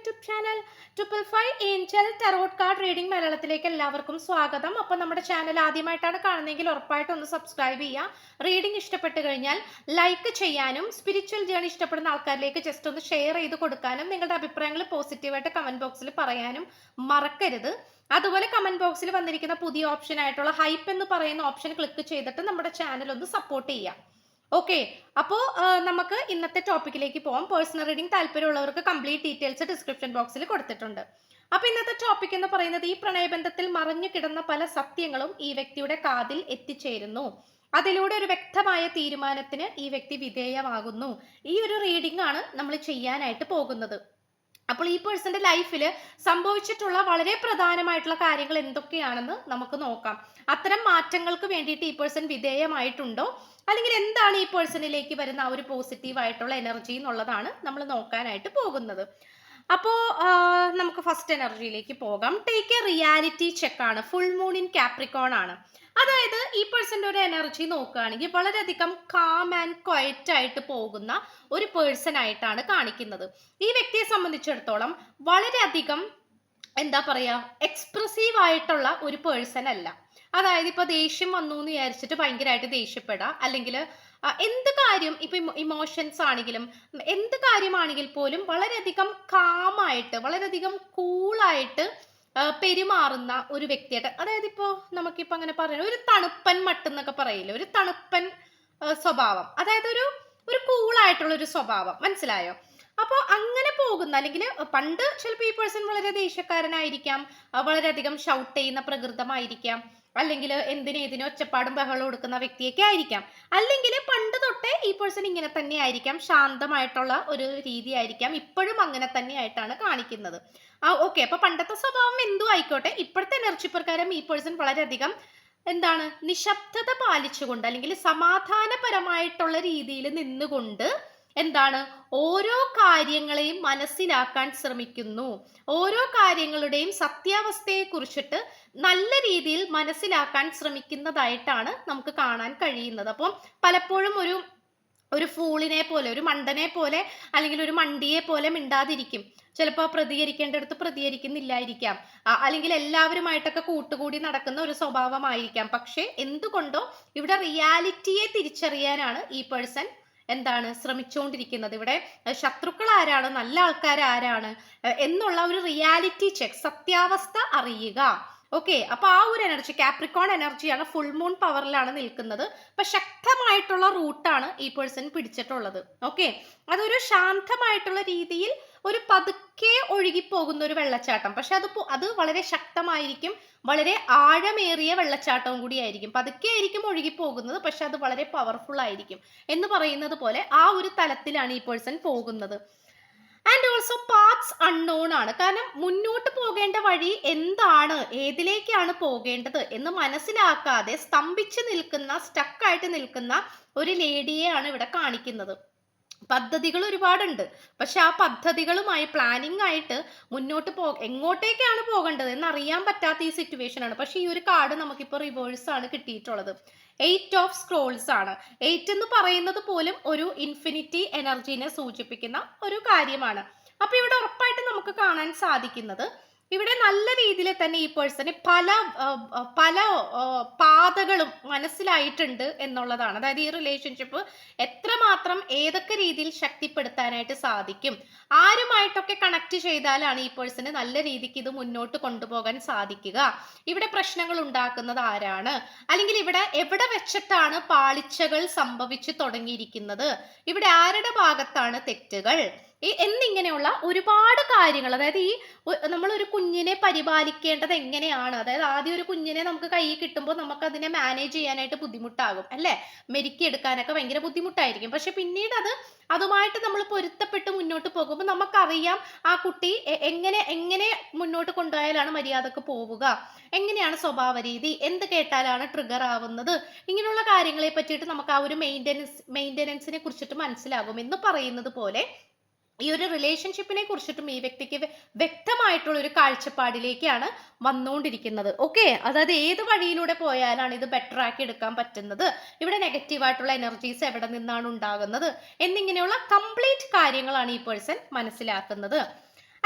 YouTube channel 555 Angel tarot card reading മലയാളത്തിലേക്ക് എല്ലാവർക്കും സ്വാഗതം. അപ്പോൾ നമ്മുടെ ചാനൽ ആദ്യമായിട്ടാണ് കാണുന്നതെങ്കിൽ ഉറപ്പായിട്ടും ഒന്ന് സബ്സ്ക്രൈബ് ചെയ്യുക. റീഡിംഗ് ഇഷ്ടപ്പെട്ട് കഴിഞ്ഞാൽ ലൈക്ക് ചെയ്യാനും സ്പിരിച്വൽ ജേണി ഇഷ്ടപ്പെടുന്ന ആൾക്കാരിലേക്ക് ജസ്റ്റ് ഒന്ന് ഷെയർ ചെയ്ത് കൊടുക്കാനും നിങ്ങളുടെ അഭിപ്രായങ്ങൾ പോസിറ്റീവായിട്ട് കമന്റ് ബോക്സിൽ പറയാനും മറക്കരുത്. അതുപോലെ കമന്റ് ബോക്സിൽ വന്നിരിക്കുന്ന പുതിയ ഓപ്ഷൻ ആയിട്ടുള്ള ഹൈപ്പ് എന്ന് പറയുന്ന ഓപ്ഷൻ ക്ലിക്ക് ചെയ്തിട്ട് നമ്മുടെ ചാനൽ ഒന്ന് സപ്പോർട്ട് ചെയ്യാം. ഓക്കെ, അപ്പോൾ നമുക്ക് ഇന്നത്തെ ടോപ്പിക്കിലേക്ക് പോകാം. പേഴ്സണൽ റീഡിംഗ് താല്പര്യമുള്ളവർക്ക് കംപ്ലീറ്റ് ഡീറ്റെയിൽസ് ഡിസ്ക്രിപ്ഷൻ ബോക്സിൽ കൊടുത്തിട്ടുണ്ട്. അപ്പൊ ഇന്നത്തെ ടോപ്പിക് എന്ന് പറയുന്നത് ഈ പ്രണയബന്ധത്തിൽ മറഞ്ഞു കിടന്ന പല സത്യങ്ങളും ഈ വ്യക്തിയുടെ കാതിൽ എത്തിച്ചേരുന്നു. അതിലൂടെ ഒരു വ്യക്തമായ തീരുമാനത്തിന് ഈ വ്യക്തി വിധേയമാകുന്നു. ഈ ഒരു റീഡിംഗ് ആണ് നമ്മൾ ചെയ്യാനായിട്ട് പോകുന്നത്. അപ്പോൾ ഈ പേഴ്സന്റെ ലൈഫിൽ സംഭവിച്ചിട്ടുള്ള വളരെ പ്രധാനമായിട്ടുള്ള കാര്യങ്ങൾ എന്തൊക്കെയാണെന്ന് നമുക്ക് നോക്കാം. അത്തരം മാറ്റങ്ങൾക്ക് വേണ്ടിയിട്ട് ഈ പേഴ്സൺ വിധേയമായിട്ടുണ്ടോ, അല്ലെങ്കിൽ എന്താണ് ഈ പേഴ്സണിലേക്ക് വരുന്ന ആ ഒരു പോസിറ്റീവ് ആയിട്ടുള്ള എനർജി എന്നുള്ളതാണ് നമ്മൾ നോക്കാനായിട്ട് പോകുന്നത്. അപ്പോൾ നമുക്ക് ഫസ്റ്റ് എനർജിയിലേക്ക് പോകാം. ടേക്ക് എ റിയാലിറ്റി ചെക്ക് ആണ്. ഫുൾ മൂൺ ഇൻ കാപ്രിക്കോൺ ആണ്. അതായത് ഈ പേഴ്സന്റെ ഒരു എനർജി നോക്കുകയാണെങ്കിൽ വളരെയധികം കാം ആൻഡ് ക്വയറ്റ് ആയിട്ട് പോകുന്ന ഒരു പേഴ്സൺ ആയിട്ടാണ് കാണിക്കുന്നത്. ഈ വ്യക്തിയെ സംബന്ധിച്ചിടത്തോളം വളരെയധികം എന്താ പറയാ, എക്സ്പ്രസീവ് ആയിട്ടുള്ള ഒരു പേഴ്സൺ അല്ല. അതായത് ഇപ്പൊ ദേഷ്യം വന്നു എന്ന് വിചാരിച്ചിട്ട് ഭയങ്കരമായിട്ട് ദേഷ്യപ്പെടാം, അല്ലെങ്കിൽ എന്ത് കാര്യം ഇപ്പൊ ഇമോഷൻസ് ആണെങ്കിലും എന്ത് കാര്യമാണെങ്കിൽ പോലും വളരെയധികം കാമായിട്ട് വളരെയധികം കൂളായിട്ട് പെരുമാറുന്ന ഒരു വ്യക്തിയായിട്ട്. അതായത് ഇപ്പോ നമുക്കിപ്പോ അങ്ങനെ പറയാം, ഒരു തണുപ്പൻ മട്ടെന്നൊക്കെ പറയില്ലേ, ഒരു തണുപ്പൻ സ്വഭാവം, അതായത് ഒരു ഒരു കൂളായിട്ടുള്ള ഒരു സ്വഭാവം, മനസ്സിലായോ? അപ്പോൾ അങ്ങനെ പോകുന്ന, അല്ലെങ്കിൽ പണ്ട് ചിലപ്പോൾ ഈ പേഴ്സൺ വളരെ ദേഷ്യക്കാരനായിരിക്കാം, വളരെയധികം ഷൗട്ട് ചെയ്യുന്ന പ്രകൃതമായിരിക്കാം, അല്ലെങ്കിൽ എന്തിനേതിനും ഒച്ചപ്പാടും ബഹളവും കൊടുക്കുന്ന വ്യക്തിയൊക്കെ ആയിരിക്കാം. അല്ലെങ്കിൽ പണ്ട് തൊട്ടേ ഈ പേഴ്സൺ ഇങ്ങനെ തന്നെ ആയിരിക്കാം, ശാന്തമായിട്ടുള്ള ഒരു രീതി ആയിരിക്കാം, ഇപ്പോഴും അങ്ങനെ തന്നെയായിട്ടാണ് കാണിക്കുന്നത്. ഓക്കെ, അപ്പൊ പണ്ടത്തെ സ്വഭാവം എന്തും ആയിക്കോട്ടെ, ഇപ്പോഴത്തെ എനർജി പ്രകാരം ഈ പേഴ്സൺ വളരെയധികം എന്താണ്, നിശബ്ദത പാലിച്ചുകൊണ്ട് അല്ലെങ്കിൽ സമാധാനപരമായിട്ടുള്ള രീതിയിൽ നിന്നുകൊണ്ട് എന്താണ്, ഓരോ കാര്യങ്ങളെയും മനസ്സിലാക്കാൻ ശ്രമിക്കുന്നു. ഓരോ കാര്യങ്ങളുടെയും സത്യാവസ്ഥയെ കുറിച്ചിട്ട് നല്ല രീതിയിൽ മനസ്സിലാക്കാൻ ശ്രമിക്കുന്നതായിട്ടാണ് നമുക്ക് കാണാൻ കഴിയുന്നത്. അപ്പം പലപ്പോഴും ഒരു ഫൂളിനെ പോലെ, ഒരു മണ്ടനെ പോലെ, അല്ലെങ്കിൽ ഒരു മണ്ടിയെ പോലെ മിണ്ടാതിരിക്കും. ചിലപ്പോൾ പ്രതികരിക്കേണ്ടടുത്ത് പ്രതികരിക്കുന്നില്ലായിരിക്കാം, അല്ലെങ്കിൽ എല്ലാവരുമായിട്ടൊക്കെ കൂട്ടുകൂടി നടക്കുന്ന ഒരു സ്വഭാവമായിരിക്കാം. പക്ഷെ എന്തുകൊണ്ടോ ഇവിടെ റിയാലിറ്റിയെ തിരിച്ചറിയാനാണ് ഈ പേഴ്സൺ എന്താണ് ശ്രമിച്ചുകൊണ്ടിരിക്കുന്നത്. ഇവിടെ ശത്രുക്കൾ ആരാണ്, നല്ല ആൾക്കാർ ആരാണ് എന്നുള്ള ഒരു റിയാലിറ്റി ചെക്ക്, സത്യാവസ്ഥ അറിയുക. ഓക്കെ, അപ്പൊ ആ ഒരു എനർജി കാപ്രിക്കോൺ എനർജിയാണ്, ഫുൾ മൂൺ പവറിലാണ് നിൽക്കുന്നത്. അപ്പൊ ശക്തമായിട്ടുള്ള റൂട്ടാണ് ഈ പേഴ്സൺ പിടിച്ചിട്ടുള്ളത്. ഓക്കെ, അതൊരു ശാന്തമായിട്ടുള്ള രീതിയിൽ ഒരു പതുക്കെ ഒഴുകിപ്പോകുന്ന ഒരു വെള്ളച്ചാട്ടം, പക്ഷെ അത് വളരെ ശക്തമായിരിക്കും, വളരെ ആഴമേറിയ വെള്ളച്ചാട്ടവും കൂടി ആയിരിക്കും. പതുക്കെ ആയിരിക്കും ഒഴുകിപ്പോകുന്നത്, പക്ഷെ അത് വളരെ പവർഫുൾ ആയിരിക്കും എന്ന് പറയുന്നത് പോലെ ആ ഒരു തലത്തിലാണ് ഈ പേഴ്സൺ പോകുന്നത്. ആൻഡ് ഓൾസോ പാത്സ് അൺനോൺ ആണ്. കാരണം മുന്നോട്ട് പോകേണ്ട വഴി എന്താണ്, ഏതിലേക്കാണ് പോകേണ്ടത് എന്ന് മനസ്സിലാക്കാതെ സ്തംഭിച്ച് നിൽക്കുന്ന, സ്റ്റക്കായിട്ട് നിൽക്കുന്ന ഒരു ലേഡിയെയാണ് ഇവിടെ കാണിക്കുന്നത്. പദ്ധതികൾ ഒരുപാടുണ്ട്, പക്ഷെ ആ പദ്ധതികളുമായി പ്ലാനിങ് ആയിട്ട് മുന്നോട്ട് എങ്ങോട്ടേക്കാണ് പോകേണ്ടത് എന്നറിയാൻ പറ്റാത്ത ഈ സിറ്റുവേഷൻ ആണ്. പക്ഷെ ഈ ഒരു കാർഡ് നമുക്കിപ്പോൾ റിവേഴ്സ് ആണ് കിട്ടിയിട്ടുള്ളത്. 8 ഓഫ് സ്ക്രോൾസ് ആണ്. 8 എന്ന് പറയുന്നത് പോലും ഒരു ഇൻഫിനിറ്റി എനർജീനെ സൂചിപ്പിക്കുന്ന ഒരു കാര്യമാണ്. അപ്പൊ ഇവിടെ ഉറപ്പായിട്ട് നമുക്ക് കാണാൻ സാധിക്കുന്നത്, ഇവിടെ നല്ല രീതിയിൽ തന്നെ ഈ പേഴ്സണ് പല പാതകളും മനസ്സിലായിട്ടുണ്ട് എന്നുള്ളതാണ്. അതായത് ഈ റിലേഷൻഷിപ്പ് എത്രമാത്രം ഏതൊക്കെ രീതിയിൽ ശക്തിപ്പെടുത്താനായിട്ട് സാധിക്കും, ആരുമായിട്ടൊക്കെ കണക്ട് ചെയ്താലാണ് ഈ പേഴ്സണ് നല്ല രീതിക്ക് ഇത് മുന്നോട്ട് കൊണ്ടുപോകാൻ സാധിക്കുക, ഇവിടെ പ്രശ്നങ്ങൾ ഉണ്ടാക്കുന്നത് ആരാണ്, അല്ലെങ്കിൽ ഇവിടെ എവിടെ വെച്ചിട്ടാണ് പാളിച്ചകൾ സംഭവിച്ചു തുടങ്ങിയിരിക്കുന്നത്, ഇവിടെ ആരുടെ ഭാഗത്താണ് തെറ്റുകൾ എന്നിങ്ങനെയുള്ള ഒരുപാട് കാര്യങ്ങൾ. അതായത് നമ്മളൊരു കുഞ്ഞിനെ പരിപാലിക്കേണ്ടത് എങ്ങനെയാണ്, അതായത് ആദ്യം ഒരു കുഞ്ഞിനെ നമുക്ക് കയ്യിൽ കിട്ടുമ്പോൾ നമുക്ക് അതിനെ മാനേജ് ചെയ്യാനായിട്ട് ബുദ്ധിമുട്ടാകും, അല്ലെ, മെരുക്കിയെടുക്കാനൊക്കെ ഭയങ്കര ബുദ്ധിമുട്ടായിരിക്കും. പക്ഷെ പിന്നീട് അതുമായിട്ട് നമ്മൾ പൊരുത്തപ്പെട്ട് മുന്നോട്ട് പോകുമ്പോൾ നമുക്കറിയാം ആ കുട്ടി എങ്ങനെ മുന്നോട്ട് കൊണ്ടുപോയാലാണ് മര്യാദക്ക് പോവുക, എങ്ങനെയാണ് സ്വഭാവ രീതി, എന്ത് കേട്ടാലാണ് ട്രിഗർ ആവുന്നത്, ഇങ്ങനെയുള്ള കാര്യങ്ങളെ പറ്റിയിട്ട് നമുക്ക് ആ ഒരു മെയിൻ്റെനൻസിനെ കുറിച്ചിട്ട് മനസ്സിലാകും. എന്ന് പറയുന്നത് പോലെ ഈ ഒരു റിലേഷൻഷിപ്പിനെ കുറിച്ചിട്ടും ഈ വ്യക്തിക്ക് വ്യക്തമായിട്ടുള്ള ഒരു കാഴ്ചപ്പാടിലേക്കാണ് വന്നുകൊണ്ടിരിക്കുന്നത്. ഓക്കെ, അതായത് ഏത് വഴിയിലൂടെ പോയാലാണ് ഇത് ബെറ്റർ ആക്കി എടുക്കാൻ പറ്റുന്നത്, ഇവിടെ നെഗറ്റീവായിട്ടുള്ള എനർജീസ് എവിടെ നിന്നാണ് ഉണ്ടാകുന്നത് എന്നിങ്ങനെയുള്ള കംപ്ലീറ്റ് കാര്യങ്ങളാണ് ഈ പേഴ്സൺ മനസ്സിലാക്കുന്നത്.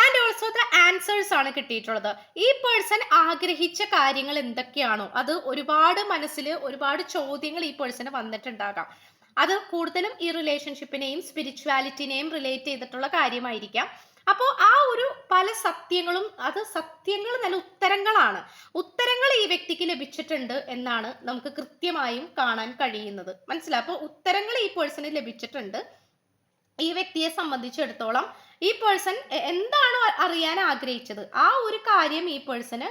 ആൻഡ് ഓൾസോ ദ ആൻസേഴ്സ് ആണ് കിട്ടിയിട്ടുള്ളത്. ഈ പേഴ്സൺ ആഗ്രഹിച്ച കാര്യങ്ങൾ എന്തൊക്കെയാണോ അത് ഒരുപാട് മനസ്സിൽ ഒരുപാട് ചോദ്യങ്ങൾ ഈ പേഴ്സണ് വന്നിട്ടുണ്ടാകാം. അത് കൂടുതലും ഈ റിലേഷൻഷിപ്പിനെയും സ്പിരിച്വാലിറ്റിനെയും റിലേറ്റ് ചെയ്തിട്ടുള്ള കാര്യമായിരിക്കാം. അപ്പോൾ ആ ഒരു പല സത്യങ്ങളും, അത് സത്യങ്ങൾ നല്ല ഉത്തരങ്ങളാണ്. ഉത്തരങ്ങൾ ഈ വ്യക്തിക്ക് ലഭിച്ചിട്ടുണ്ട് എന്നാണ് നമുക്ക് കൃത്യമായും കാണാൻ കഴിയുന്നത്. മനസ്സിലായി? അപ്പോൾ ഉത്തരങ്ങൾ ഈ പേഴ്സണ് ലഭിച്ചിട്ടുണ്ട്. ഈ വ്യക്തിയെ സംബന്ധിച്ചിടത്തോളം ഈ പേഴ്സൺ എന്താണോ അറിയാൻ ആഗ്രഹിച്ചത് ആ ഒരു കാര്യം ഈ പേഴ്സണ്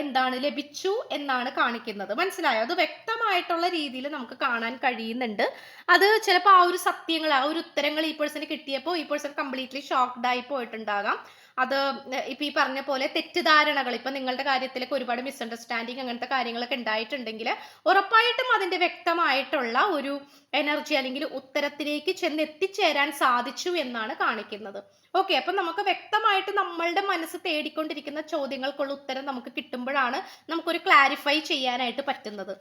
എന്താണ് ലഭിച്ചു എന്നാണ് കാണിക്കുന്നത്. മനസ്സിലായോ? അത് വ്യക്തമായിട്ടുള്ള രീതിയിൽ നമുക്ക് കാണാൻ കഴിയുന്നുണ്ട്. അത് ചിലപ്പോൾ ആ ഒരു സത്യങ്ങൾ, ആ ഒരു ഉത്തരങ്ങൾ ഈ പേഴ്സണ് കിട്ടിയപ്പോൾ ഈ പേഴ്സൺ കംപ്ലീറ്റ്ലി ഷോക്ക്ഡ് ആയി പോയിട്ടുണ്ടാകാം. അത് ഇപ്പൊ ഈ പറഞ്ഞ പോലെ തെറ്റിദ്ധാരണകൾ, ഇപ്പൊ നിങ്ങളുടെ കാര്യത്തിലൊക്കെ ഒരുപാട് മിസ്അണ്ടർസ്റ്റാൻഡിങ് അങ്ങനത്തെ കാര്യങ്ങളൊക്കെ ഉണ്ടായിട്ടുണ്ടെങ്കിൽ ഉറപ്പായിട്ടും അതിന്റെ വ്യക്തമായിട്ടുള്ള ഒരു എനർജി അല്ലെങ്കിൽ ഉത്തരത്തിലേക്ക് ചെന്ന് എത്തിച്ചേരാൻ സാധിച്ചു എന്നാണ് കാണിക്കുന്നത്. ഓക്കെ, അപ്പൊ നമുക്ക് വ്യക്തമായിട്ട് നമ്മളുടെ മനസ്സ് തേടിക്കൊണ്ടിരിക്കുന്ന ചോദ്യങ്ങൾക്കുള്ള ഉത്തരം നമുക്ക് കിട്ടുമ്പോഴാണ് നമുക്കൊരു ക്ലാരിഫൈ ചെയ്യാനായിട്ട് പറ്റുന്നത്.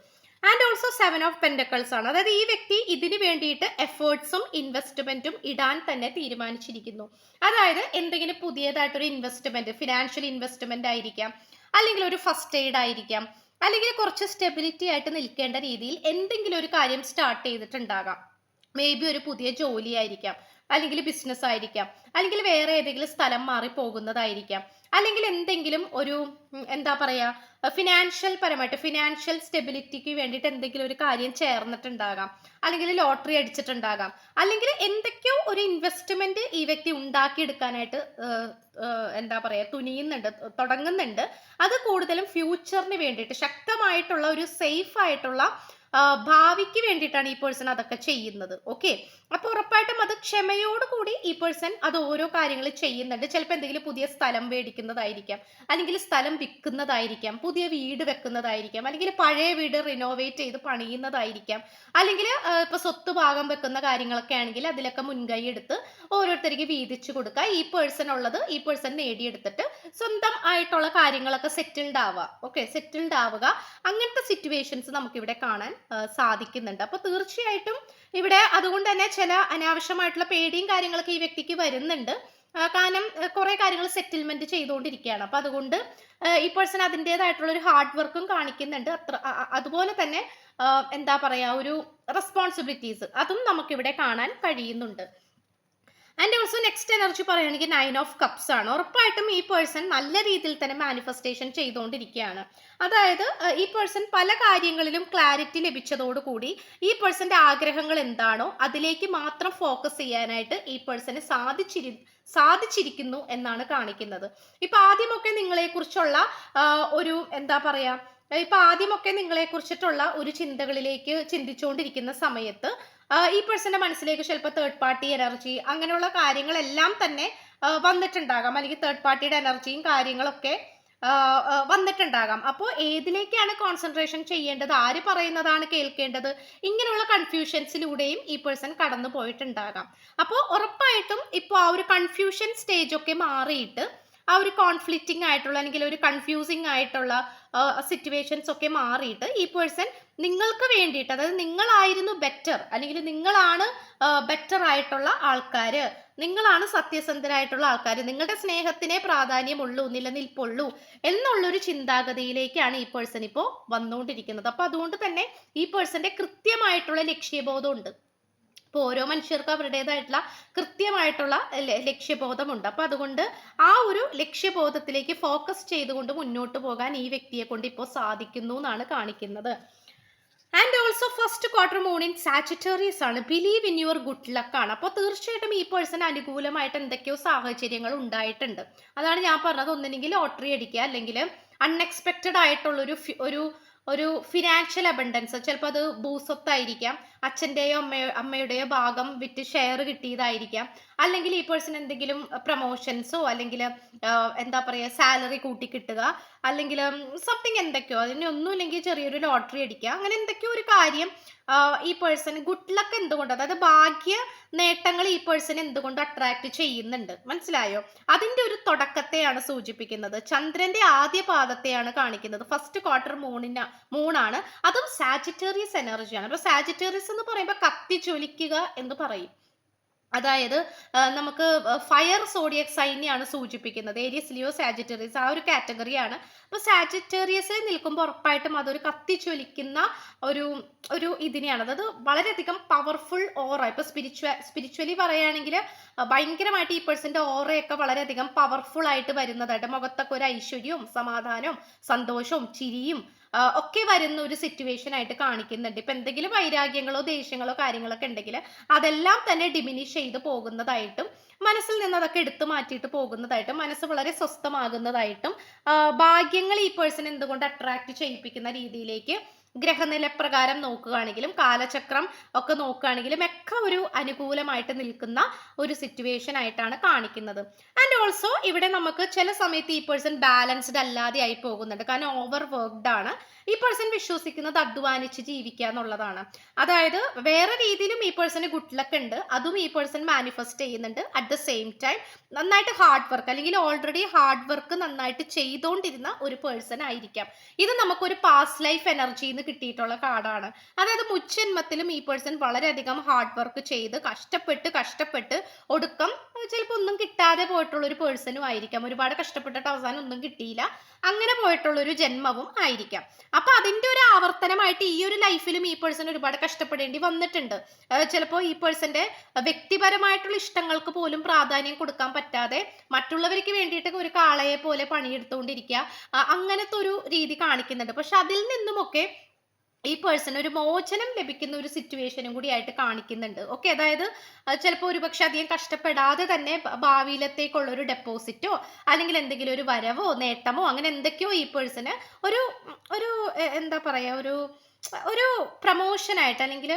ആൻഡ് ഓൾസോ 7 ഓഫ് പെന്റക്കിൾസ് ആണ്. അതായത് ഈ വ്യക്തി ഇതിന് വേണ്ടിയിട്ട് എഫേർട്സും ഇൻവെസ്റ്റ്മെന്റും ഇടാൻ തന്നെ തീരുമാനിച്ചിരിക്കുന്നു. അതായത് എന്തെങ്കിലും പുതിയതായിട്ടൊരു ഇൻവെസ്റ്റ്മെന്റ്, ഫിനാൻഷ്യൽ ഇൻവെസ്റ്റ്മെന്റ് ആയിരിക്കാം, അല്ലെങ്കിൽ ഒരു ഫസ്റ്റ് എയ്ഡ് ആയിരിക്കാം, അല്ലെങ്കിൽ കുറച്ച് സ്റ്റെബിലിറ്റി ആയിട്ട് നിൽക്കേണ്ട രീതിയിൽ എന്തെങ്കിലും ഒരു കാര്യം സ്റ്റാർട്ട് ചെയ്തിട്ടുണ്ടാകാം. മേ ബി ഒരു പുതിയ ജോലി ആയിരിക്കാം, അല്ലെങ്കിൽ ബിസിനസ് ആയിരിക്കാം, അല്ലെങ്കിൽ വേറെ ഏതെങ്കിലും സ്ഥലം മാറി പോകുന്നതായിരിക്കാം, അല്ലെങ്കിൽ എന്തെങ്കിലും ഒരു എന്താ പറയാ ഫിനാൻഷ്യൽ പരമായിട്ട് ഫിനാൻഷ്യൽ സ്റ്റെബിലിറ്റിക്ക് വേണ്ടിയിട്ട് എന്തെങ്കിലും ഒരു കാര്യം ചേർന്നിട്ടുണ്ടാകാം, അല്ലെങ്കിൽ ലോട്ടറി അടിച്ചിട്ടുണ്ടാകാം, അല്ലെങ്കിൽ എന്തൊക്കെയോ ഒരു ഇൻവെസ്റ്റ്മെന്റ് ഈ വ്യക്തി ഉണ്ടാക്കിയെടുക്കാനായിട്ട് എന്താ പറയാ തുനിയുന്നുണ്ട്, തുടങ്ങുന്നുണ്ട്. അത് കൂടുതലും ഫ്യൂച്ചറിന് വേണ്ടിയിട്ട് ശക്തമായിട്ടുള്ള ഒരു സേഫ് ആയിട്ടുള്ള ഭാവിക്ക് വേണ്ടിയിട്ടാണ് ഈ പേഴ്സൺ അതൊക്കെ ചെയ്യുന്നത്. ഓക്കെ, അപ്പൊ ഉറപ്പായിട്ടും അത് ക്ഷമയോടുകൂടി ഈ പേഴ്സൺ അത് ഓരോ കാര്യങ്ങൾ ചെയ്യുന്നുണ്ട്. ചിലപ്പോൾ എന്തെങ്കിലും പുതിയ സ്ഥലം മേടിക്കുന്നതായിരിക്കാം, അല്ലെങ്കിൽ സ്ഥലം വിൽക്കുന്നതായിരിക്കാം, പുതിയ വീട് വെക്കുന്നതായിരിക്കാം, അല്ലെങ്കിൽ പഴയ വീട് റിനോവേറ്റ് ചെയ്ത് പണിയുന്നതായിരിക്കാം, അല്ലെങ്കിൽ ഇപ്പൊ സ്വത്ത് ഭാഗം വെക്കുന്ന കാര്യങ്ങളൊക്കെ ആണെങ്കിൽ അതിലൊക്കെ മുൻകൈ എടുത്ത് ഓരോരുത്തർക്ക് വീതിച്ചു കൊടുക്കുക. ഈ പേഴ്സൺ ഉള്ളത് ഈ പേഴ്സൺ നേടിയെടുത്തിട്ട് സ്വന്തം ആയിട്ടുള്ള കാര്യങ്ങളൊക്കെ സെറ്റിൽഡ് ആവുക. ഓക്കെ, സെറ്റിൽഡ് ആവുക. അങ്ങനത്തെ സിറ്റുവേഷൻസ് നമുക്കിവിടെ കാണാൻ സാധിക്കുന്നുണ്ട്. അപ്പൊ തീർച്ചയായിട്ടും ഇവിടെ അതുകൊണ്ട് തന്നെ ചില അനാവശ്യമായിട്ടുള്ള പേടിയും കാര്യങ്ങളൊക്കെ ഈ വ്യക്തിക്ക് വരുന്നുണ്ട്. കാരണം കുറെ കാര്യങ്ങൾ സെറ്റിൽമെന്റ് ചെയ്തുകൊണ്ടിരിക്കുകയാണ്. അപ്പൊ അതുകൊണ്ട് ഈ പേഴ്സൺ അതിൻ്റെതായിട്ടുള്ള ഒരു ഹാർഡ് വർക്കും കാണിക്കുന്നുണ്ട്. അതുപോലെ തന്നെ എന്താ പറയാ ഒരു റെസ്പോൺസിബിലിറ്റീസ് അതും നമുക്കിവിടെ കാണാൻ കഴിയുന്നുണ്ട്. ആൻഡ് ഓൾസോ നെക്സ്റ്റ് എനർജി പറയുകയാണെങ്കിൽ 9 ഓഫ് കപ്സ് ആണ്. ഉറപ്പായിട്ടും ഈ പേഴ്സൺ നല്ല രീതിയിൽ തന്നെ മാനിഫെസ്റ്റേഷൻ ചെയ്തുകൊണ്ടിരിക്കുകയാണ്. അതായത് ഈ പേഴ്സൺ പല കാര്യങ്ങളിലും ക്ലാരിറ്റി ലഭിച്ചതോടുകൂടി ഈ പേഴ്സന്റെ ആഗ്രഹങ്ങൾ എന്താണോ അതിലേക്ക് മാത്രം ഫോക്കസ് ചെയ്യാനായിട്ട് ഈ പേഴ്സന് സാധിച്ചിരിക്കുന്നു എന്നാണ് കാണിക്കുന്നത്. ഇപ്പൊ ആദ്യമൊക്കെ നിങ്ങളെക്കുറിച്ചുള്ള ഒരു എന്താ പറയാ ഇപ്പൊ ആദ്യമൊക്കെ നിങ്ങളെ കുറിച്ചിട്ടുള്ള ഒരു ചിന്തകളിലേക്ക് ചിന്തിച്ചുകൊണ്ടിരിക്കുന്ന സമയത്ത് ഈ പേഴ്സന്റെ മനസ്സിലേക്ക് ചിലപ്പോൾ തേർഡ് പാർട്ടി എനർജി അങ്ങനെയുള്ള കാര്യങ്ങളെല്ലാം തന്നെ വന്നിട്ടുണ്ടാകാം, അല്ലെങ്കിൽ തേർഡ് പാർട്ടിയുടെ എനർജിയും കാര്യങ്ങളൊക്കെ വന്നിട്ടുണ്ടാകാം. അപ്പോൾ ഏതിലേക്കാണ് കോൺസെൻട്രേഷൻ ചെയ്യേണ്ടത്, ആര് പറയുന്നതാണ് കേൾക്കേണ്ടത്, ഇങ്ങനെയുള്ള കൺഫ്യൂഷൻസിലൂടെയും ഈ പേഴ്സൺ കടന്നു പോയിട്ടുണ്ടാകാം. അപ്പോൾ ഉറപ്പായിട്ടും ഇപ്പോൾ ആ ഒരു കൺഫ്യൂഷൻ സ്റ്റേജ് ഒക്കെ മാറിയിട്ട് ആ ഒരു കോൺഫ്ലിക്റ്റിംഗ് ആയിട്ടുള്ള അല്ലെങ്കിൽ ഒരു കൺഫ്യൂസിങ് ആയിട്ടുള്ള സിറ്റുവേഷൻസ് ഒക്കെ മാറിയിട്ട് ഈ പേഴ്സൺ നിങ്ങൾക്ക് വേണ്ടിയിട്ട്, അതായത് നിങ്ങളായിരുന്നു ബെറ്റർ, അല്ലെങ്കിൽ നിങ്ങളാണ് ബെറ്റർ ആയിട്ടുള്ള ആൾക്കാര്, നിങ്ങളാണ് സത്യസന്ധരായിട്ടുള്ള ആൾക്കാർ, നിങ്ങളുടെ സ്നേഹത്തിനെ പ്രാധാന്യമുള്ളൂ, നിലനിൽപ്പുള്ളൂ എന്നുള്ളൊരു ചിന്താഗതിയിലേക്കാണ് ഈ പേഴ്സൺ ഇപ്പോൾ വന്നുകൊണ്ടിരിക്കുന്നത്. അപ്പൊ അതുകൊണ്ട് തന്നെ ഈ പേഴ്സന്റെ കൃത്യമായിട്ടുള്ള ലക്ഷ്യബോധം ഉണ്ട്. ഇപ്പോൾ ഓരോ മനുഷ്യർക്കും അവരുടേതായിട്ടുള്ള കൃത്യമായിട്ടുള്ള ലക്ഷ്യബോധമുണ്ട്. അപ്പൊ അതുകൊണ്ട് ആ ഒരു ലക്ഷ്യബോധത്തിലേക്ക് ഫോക്കസ് ചെയ്തുകൊണ്ട് മുന്നോട്ട് പോകാൻ ഈ വ്യക്തിയെ കൊണ്ട് ഇപ്പോൾ സാധിക്കുന്നു എന്നാണ് കാണിക്കുന്നത്. And also first quarter moon in Sagittarius ആണ്. Believe in your good luck ആണ്. അപ്പോൾ തീർച്ചയായിട്ടും ഈ പേഴ്സൺ അനുകൂലമായിട്ട് എന്തൊക്കെയോ സാഹചര്യങ്ങൾ ഉണ്ടായിട്ടുണ്ട്. അതാണ് ഞാൻ പറഞ്ഞത്, ഒന്നിനെങ്കിൽ ലോട്ടറി അടിക്കുക, അല്ലെങ്കിൽ അൺഎക്സ്പെക്റ്റഡ് ആയിട്ടുള്ളൊരു ഒരു ഫിനാൻഷ്യൽ അബണ്ടൻസ്, ചിലപ്പോൾ അത് ഭൂസ്വത്തായിരിക്കാം, അച്ഛൻ്റെയോ അമ്മയുടെയോ ഭാഗം വിറ്റ് ഷെയർ കിട്ടിയതായിരിക്കാം, അല്ലെങ്കിൽ ഈ പേഴ്സൺ എന്തെങ്കിലും പ്രൊമോഷൻസോ അല്ലെങ്കിൽ എന്താ പറയുക സാലറി കൂട്ടി കിട്ടുക, അല്ലെങ്കിൽ സംതിങ് എന്തൊക്കെയോ, അതിനൊന്നുമില്ലെങ്കിൽ ചെറിയൊരു ലോട്ടറി അടിക്കുക, അങ്ങനെ എന്തൊക്കെയോ ഒരു കാര്യം ഈ പേഴ്സൺ ഗുഡ് ലക്ക് എന്തുകൊണ്ട്, അതായത് ഭാഗ്യ നേട്ടങ്ങൾ ഈ പേഴ്സൺ എന്തുകൊണ്ട് അട്രാക്ട് ചെയ്യുന്നുണ്ട്, മനസ്സിലായോ? അതിന്റെ ഒരു തുടക്കത്തെയാണ് സൂചിപ്പിക്കുന്നത്. ചന്ദ്രന്റെ ആദ്യ പാദത്തെയാണ് കാണിക്കുന്നത്. ഫസ്റ്റ് ക്വാർട്ടർ മൂണാണ്, അതും സാജിറ്റേറിയസ് എനർജിയാണ്. അപ്പൊ സാജിറ്റേറിയസ് എന്ന് പറയുമ്പോൾ കത്തി ജ്വലിക്കുക എന്ന് പറയും. അതായത് നമുക്ക് ഫയർ സോഡിയക് സൈനെയാണ് സൂചിപ്പിക്കുന്നത്. ഏരിയസ്, ലിയോ, സാജിറ്റേറിയസ് ആ ഒരു കാറ്റഗറിയാണ്. അപ്പോൾ സാജിറ്റേറിയസിൽ നിൽക്കുമ്പോൾ ഉറപ്പായിട്ടും അതൊരു കത്തിജ്വലിക്കുന്ന ഒരു ഒരു ഇതിനെയാണ്. അതായത് വളരെയധികം പവർഫുൾ ഓറ. ഇപ്പോൾ സ്പിരിച്വലി പറയുകയാണെങ്കിൽ ഭയങ്കരമായിട്ട് ഈ പേഴ്സന്റെ ഓറയൊക്കെ വളരെയധികം പവർഫുൾ ആയിട്ട് വരുന്നതായിട്ട്, മുഖത്തൊക്കെ ഒരു ഐശ്വര്യവും സമാധാനവും സന്തോഷവും ചിരിയും ഒക്കെ വരുന്ന ഒരു സിറ്റുവേഷൻ ആയിട്ട് കാണിക്കുന്നുണ്ട്. ഇപ്പൊ എന്തെങ്കിലും വൈരാഗ്യങ്ങളോ ദേഷ്യങ്ങളോ കാര്യങ്ങളൊക്കെ ഉണ്ടെങ്കിൽ അതെല്ലാം തന്നെ ഡിമിനിഷ് ചെയ്ത് പോകുന്നതായിട്ടും, മനസ്സിൽ നിന്ന് അതൊക്കെ എടുത്തു മാറ്റിയിട്ട് പോകുന്നതായിട്ടും, മനസ്സ് വളരെ സ്വസ്ഥമാകുന്നതായിട്ടും, ഭാഗ്യങ്ങൾ ഈ പേഴ്സൺ എന്തുകൊണ്ട് അട്രാക്ട് ചെയ്യിപ്പിക്കുന്ന രീതിയിലേക്ക് ഗ്രഹനില പ്രകാരം നോക്കുകയാണെങ്കിലും കാലചക്രം ഒക്കെ നോക്കുകയാണെങ്കിലും ഒക്കെ ഒരു അനുകൂലമായിട്ട് നിൽക്കുന്ന ഒരു സിറ്റുവേഷൻ ആയിട്ടാണ് കാണിക്കുന്നത്. ആൻഡ് ഓൾസോ ഇവിടെ നമുക്ക് ചില സമയത്ത് ഈ പേഴ്സൺ ബാലൻസ്ഡ് അല്ലാതെ ആയി പോകുന്നുണ്ട്. കാരണം ഓവർ വർക്ക്ഡ് ആണ്. ഈ പേഴ്സൺ വിശ്വസിക്കുന്നത് അധ്വാനിച്ച് ജീവിക്കുക എന്നുള്ളതാണ്. അതായത് വേറെ രീതിയിലും ഈ പേഴ്സണ് ഗുഡ് ലക്ക് ഉണ്ട്, അതും ഈ പേഴ്സൺ മാനിഫെസ്റ്റ് ചെയ്യുന്നുണ്ട്. അറ്റ് ദ സെയിം ടൈം നന്നായിട്ട് ഹാർഡ് വർക്ക്, അല്ലെങ്കിൽ ഓൾറെഡി ഹാർഡ് വർക്ക് നന്നായിട്ട് ചെയ്തുകൊണ്ടിരുന്ന ഒരു പേഴ്സൺ ആയിരിക്കാം. ഇത് നമുക്കൊരു പാസ്റ്റ് ലൈഫ് എനർജിയിൽ നിന്ന് കിട്ടിയിട്ടുള്ള കാർഡാണ്. അതായത് മുജ്ജന്മത്തിലും ഈ പേഴ്സൺ വളരെയധികം ഹാർഡ് വർക്ക് ചെയ്ത് കഷ്ടപ്പെട്ട് ഒടുക്കം ചിലപ്പോൾ ഒന്നും കിട്ടാതെ പോയിട്ടുള്ള ഒരു പേഴ്സണും ആയിരിക്കാം. ഒരുപാട് കഷ്ടപ്പെട്ടിട്ട് അവസാനം ഒന്നും കിട്ടിയില്ല, അങ്ങനെ പോയിട്ടുള്ള ഒരു ജന്മവും ആയിരിക്കാം. അപ്പൊ അതിന്റെ ഒരു ആവർത്തനമായിട്ട് ഈ ഒരു ലൈഫിലും ഈ പേഴ്സൺ ഒരുപാട് കഷ്ടപ്പെടേണ്ടി വന്നിട്ടുണ്ട്. ചിലപ്പോൾ ഈ പേഴ്സന്റെ വ്യക്തിപരമായിട്ടുള്ള ഇഷ്ടങ്ങൾക്ക് പോലും പ്രാധാന്യം കൊടുക്കാൻ പറ്റാതെ മറ്റുള്ളവർക്ക് വേണ്ടിയിട്ട് ഒരു കാളയെ പോലെ പണിയെടുത്തുകൊണ്ടിരിക്കുക, അങ്ങനത്തെ ഒരു രീതി കാണിക്കുന്നുണ്ട്. പക്ഷെ അതിൽ നിന്നുമൊക്കെ ഈ പേഴ്സൺ ഒരു മോചനം ലഭിക്കുന്ന ഒരു സിറ്റുവേഷനും കൂടി ആയിട്ട് കാണിക്കുന്നുണ്ട്. ഓക്കെ, അതായത് ചിലപ്പോൾ ഒരുപക്ഷെ അധികം കഷ്ടപ്പെടാതെ തന്നെ ഭാവിയിലത്തേക്കുള്ള ഒരു ഡെപ്പോസിറ്റോ അല്ലെങ്കിൽ എന്തെങ്കിലും ഒരു വരവോ നേട്ടമോ അങ്ങനെ എന്തൊക്കെയോ ഈ പേഴ്സണ് ഒരു ഒരു എന്താ പറയാ, ഒരു ഒരു പ്രമോഷൻ ആയിട്ട് അല്ലെങ്കിൽ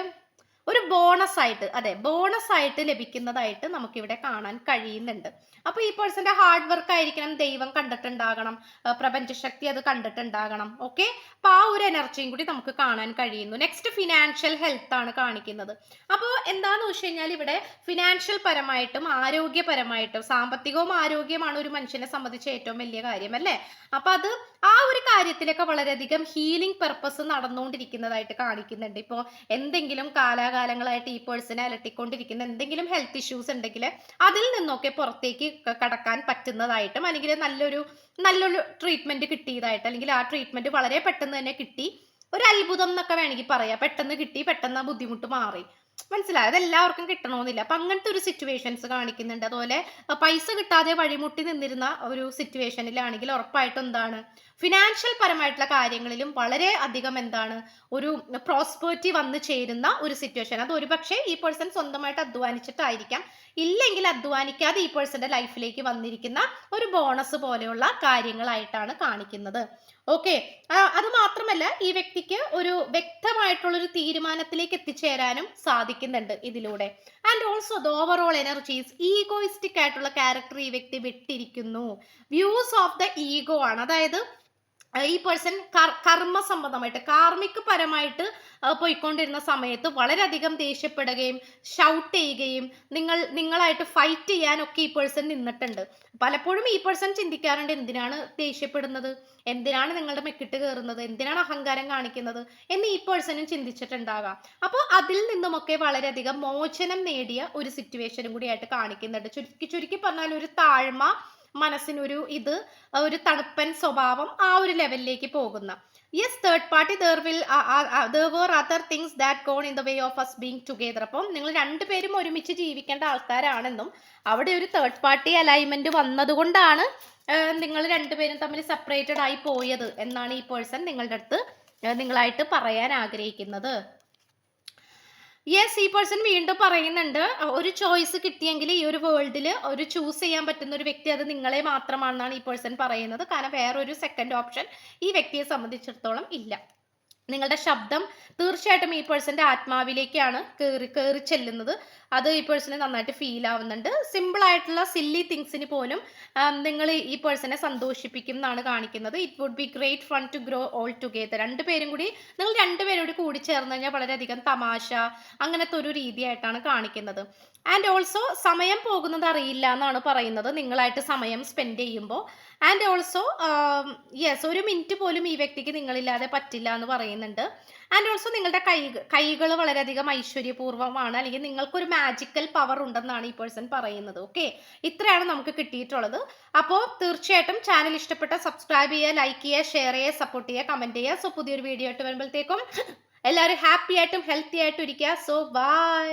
ഒരു ബോണസ് ആയിട്ട്, അതെ ബോണസ് ആയിട്ട് ലഭിക്കുന്നതായിട്ട് നമുക്കിവിടെ കാണാൻ കഴിയുന്നുണ്ട്. അപ്പൊ ഈ പേഴ്സന്റെ ഹാർഡ് വർക്ക് ആയിരിക്കണം, ദൈവം കണ്ടിട്ടുണ്ടാകണം, പ്രപഞ്ചശക്തി അത് കണ്ടിട്ടുണ്ടാകണം. ഓക്കെ, അപ്പൊ ആ ഒരു എനർജിയും കൂടി നമുക്ക് കാണാൻ കഴിയുന്നു. നെക്സ്റ്റ് ഫിനാൻഷ്യൽ ഹെൽത്ത് ആണ് കാണിക്കുന്നത്. അപ്പോൾ എന്താന്ന് വെച്ച് കഴിഞ്ഞാൽ ഇവിടെ ഫിനാൻഷ്യൽ പരമായിട്ടും ആരോഗ്യപരമായിട്ടും, സാമ്പത്തികവും ആരോഗ്യമാണ് ഒരു മനുഷ്യനെ സംബന്ധിച്ച് ഏറ്റവും വലിയ കാര്യം അല്ലേ. അപ്പൊ അത് ആ ഒരു കാര്യത്തിലൊക്കെ വളരെയധികം ഹീലിംഗ് പർപ്പസ് നടന്നുകൊണ്ടിരിക്കുന്നതായിട്ട് കാണിക്കുന്നുണ്ട്. ഇപ്പോൾ എന്തെങ്കിലും കാലാകാലങ്ങളായിട്ട് ഈ പേഴ്സണെ അലട്ടിക്കൊണ്ടിരിക്കുന്ന എന്തെങ്കിലും ഹെൽത്ത് ഇഷ്യൂസ് ഉണ്ടെങ്കിൽ അതിൽ നിന്നൊക്കെ പുറത്തേക്ക് കടക്കാൻ പറ്റുന്നതായിട്ടും, അല്ലെങ്കിൽ നല്ലൊരു ട്രീറ്റ്മെന്റ് കിട്ടിയതായിട്ട്, അല്ലെങ്കിൽ ആ ട്രീറ്റ്മെന്റ് വളരെ പെട്ടെന്ന് തന്നെ കിട്ടി, ഒരു അത്ഭുതം എന്നൊക്കെ വേണമെങ്കിൽ പറയാം, പെട്ടെന്ന് കിട്ടി, പെട്ടെന്ന് ആ ബുദ്ധിമുട്ട് മാറി. മനസ്സിലായത്, അതെല്ലാവർക്കും കിട്ടണമെന്നില്ല. അപ്പൊ അങ്ങനത്തെ ഒരു സിറ്റുവേഷൻസ് കാണിക്കുന്നുണ്ട്. അതുപോലെ പൈസ കിട്ടാതെ വഴിമുട്ടി നിന്നിരുന്ന ഒരു സിറ്റുവേഷനിലാണെങ്കിൽ ഉറപ്പായിട്ടും എന്താണ്, ഫിനാൻഷ്യൽ പരമായിട്ടുള്ള കാര്യങ്ങളിലും വളരെ അധികം എന്താണ് ഒരു പ്രോസ്പെരിറ്റി വന്നു ചേരുന്ന ഒരു സിറ്റുവേഷൻ. അത് ഒരുപക്ഷെ ഈ പേഴ്സൺ സ്വന്തമായിട്ട് അധ്വാനിച്ചിട്ടായിരിക്കാം, ഇല്ലെങ്കിൽ അധ്വാനിക്കാതെ ഈ പേഴ്സന്റെ ലൈഫിലേക്ക് വന്നിരിക്കുന്ന ഒരു ബോണസ് പോലെയുള്ള കാര്യങ്ങളായിട്ടാണ് കാണിക്കുന്നത്. ഓക്കെ, അത് മാത്രമല്ല ഈ വ്യക്തിക്ക് ഒരു വ്യക്തമായിട്ടുള്ള ഒരു തീരുമാനത്തിലേക്ക് എത്തിച്ചേരാനും സാധിക്കുന്നുണ്ട് ഇതിലൂടെ. And also the overall energies egoistic ആയിട്ടുള്ള ക്യാരക്ടർ ഈ വ്യക്തി വിട്ടിരിക്കുന്നു. വ്യൂസ് ഓഫ് ദ ഈഗോ ആണ്. അതായത് ഈ പേഴ്സൺ കർമ്മ സംബന്ധമായിട്ട് കാർമിക് പരമായിട്ട് പോയിക്കൊണ്ടിരുന്ന സമയത്ത് വളരെയധികം ദേഷ്യപ്പെടുകയും ഷൗട്ട് ചെയ്യുകയും നിങ്ങളായിട്ട് ഫൈറ്റ് ചെയ്യാനൊക്കെ ഈ പേഴ്സൺ നിന്നിട്ടുണ്ട്. പലപ്പോഴും ഈ പേഴ്സൺ ചിന്തിക്കാറുണ്ട്, എന്തിനാണ് ദേഷ്യപ്പെടുന്നത്, എന്തിനാണ് നിങ്ങളുടെ മെക്കിട്ട് കയറുന്നത്, എന്തിനാണ് അഹങ്കാരം കാണിക്കുന്നത് എന്ന് ഈ പേഴ്സണും ചിന്തിച്ചിട്ടുണ്ടാകാം. അപ്പോൾ അതിൽ നിന്നുമൊക്കെ വളരെയധികം മോചനം നേടിയ ഒരു സിറ്റുവേഷനും കൂടി ആയിട്ട് കാണിക്കുന്നുണ്ട്. ചുരുക്കി പറഞ്ഞാൽ ഒരു താഴ്മ മനസ്സിനൊരു ഒരു തണുപ്പൻ സ്വഭാവം ആ ഒരു ലെവലിലേക്ക് പോകുന്ന. Yes, third party there were other things that gone in the way of us being together. അപ്പം നിങ്ങൾ രണ്ടുപേരും ഒരുമിച്ച് ജീവിക്കേണ്ട ആൾക്കാരാണെന്നും അവിടെ ഒരു തേർഡ് പാർട്ടി അലൈൻമെന്റ് വന്നതുകൊണ്ടാണ് നിങ്ങൾ രണ്ടുപേരും തമ്മിൽ സെപ്പറേറ്റഡ് ആയി പോയത് എന്നാണ് ഈ പേഴ്സൺ നിങ്ങളുടെ അടുത്ത് നിങ്ങളായിട്ട് പറയാൻ ആഗ്രഹിക്കുന്നത്. യെസ്, ഈ പേഴ്സൺ വീണ്ടും പറയുന്നുണ്ട്, ഒരു ചോയ്സ് കിട്ടിയെങ്കിൽ ഈ ഒരു വേൾഡിൽ ഒരു ചൂസ് ചെയ്യാൻ പറ്റുന്ന ഒരു വ്യക്തി അത് നിങ്ങളെ മാത്രമാണെന്നാണ് ഈ പേഴ്സൺ പറയുന്നത്. കാരണം വേറൊരു സെക്കൻഡ് ഓപ്ഷൻ ഈ വ്യക്തിയെ സംബന്ധിച്ചിടത്തോളം ഇല്ല. നിങ്ങളുടെ ശബ്ദം തീർച്ചയായിട്ടും ഈ പേഴ്സന്റെ ആത്മാവിലേക്കാണ് കയറി ചെല്ലുന്നത്. അത് ഈ പേഴ്സണ് നന്നായിട്ട് ഫീൽ ആവുന്നുണ്ട്. സിമ്പിൾ ആയിട്ടുള്ള സില്ലി തിങ്സിന് പോലും നിങ്ങൾ ഈ പേഴ്സണെ സന്തോഷിപ്പിക്കും എന്നാണ് കാണിക്കുന്നത്. It would be great fun to grow all together. നിങ്ങൾ രണ്ടുപേരും കൂടി ചേർന്ന് കഴിഞ്ഞാൽ വളരെയധികം തമാശ അങ്ങനത്തെ ഒരു രീതിയായിട്ടാണ് കാണിക്കുന്നത്. ആൻഡ് ഓൾസോ സമയം പോകുന്നത് അറിയില്ല എന്നാണ് പറയുന്നത് നിങ്ങളായിട്ട് സമയം സ്പെൻഡ് ചെയ്യുമ്പോൾ. ആൻഡ് ഓൾസോ യെസ്, ഒരു മിനിറ്റ് പോലും ഈ വ്യക്തിക്ക് നിങ്ങളില്ലാതെ പറ്റില്ല എന്ന് പറയുന്നത്. പറയുന്നുണ്ട്. ആൻഡ് ഓൾസോ നിങ്ങളുടെ കൈകൾ വളരെയധികം ഐശ്വര്യപൂർവ്വമാണ്, അല്ലെങ്കിൽ നിങ്ങൾക്കൊരു മാജിക്കൽ പവർ ഉണ്ടെന്നാണ് ഈ പേഴ്സൺ പറയുന്നത്. ഓക്കെ, ഇത്രയാണ് നമുക്ക് കിട്ടിയിട്ടുള്ളത്. അപ്പോൾ തീർച്ചയായിട്ടും ചാനൽ ഇഷ്ടപ്പെട്ട സബ്സ്ക്രൈബ് ചെയ്യുക, ലൈക്ക് ചെയ്യുക, ഷെയർ ചെയ്യുക, സപ്പോർട്ട് ചെയ്യുക, കമന്റ് ചെയ്യുക. സോ പുതിയൊരു വീഡിയോ ആയിട്ട് വരുമ്പോഴത്തേക്കും എല്ലാവരും ഹാപ്പി ആയിട്ടും ഹെൽത്തി ആയിട്ടും ഇരിക്കുക. So by.